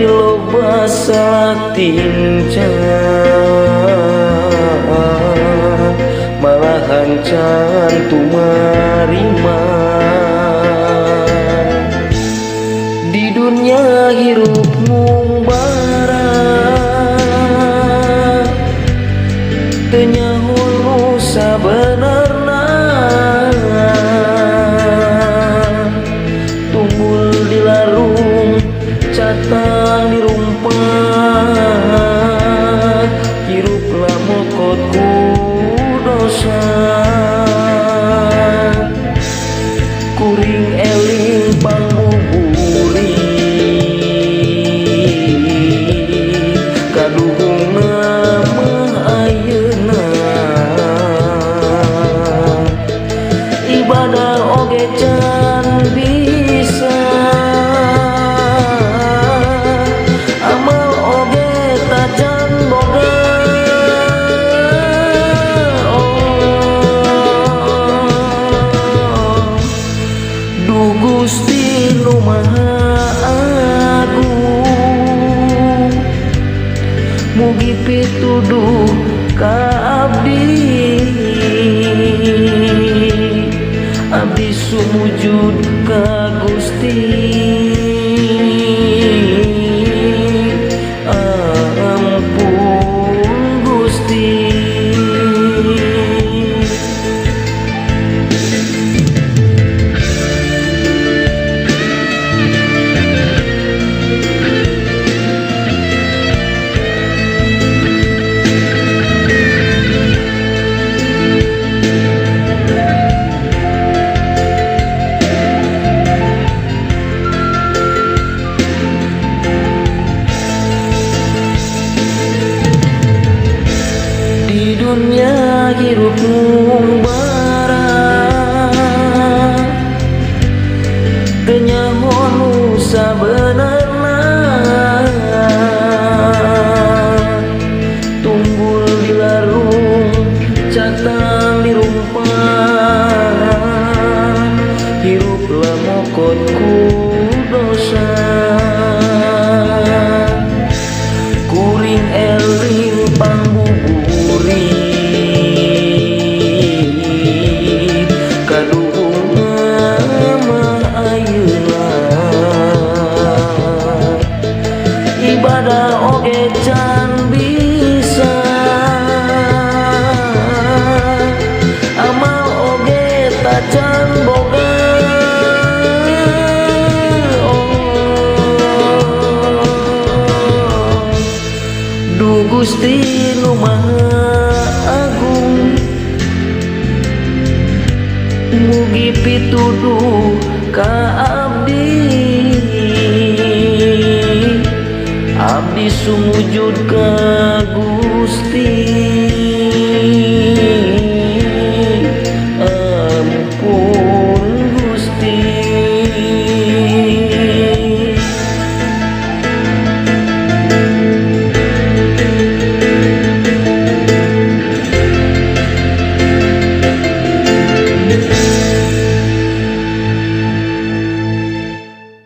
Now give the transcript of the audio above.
tapi loba satinca malahan can tumarima. Di dunia hirup ngumbara teu nyaho nu sabenerna, tumbul di larung catang di rumpat, hiruplah mokot ku dosa. Kuring eling pangbuburi kaduhungna mah ayeuna, ibadah oge can bisa, amal oge tacan boga. Duh Gusti nu Maha Agung, mugi pituduh ka abdi, abdi sumujud ka Gusti. Ampun Gusti. Di dunia hirup ngumbara teu nyaho nu sabenerna, tumbul di larung catang di rumpat, hiruplah mokot ku dosa. Kuring eling pangbuburi kaduhungna mah ayeuna, ibadah oge can bisa, amal oge tacan boga. Duh Gusti nu Maha Agung, mugi pituduh ka abdi, abdi sumujud ka Gusti.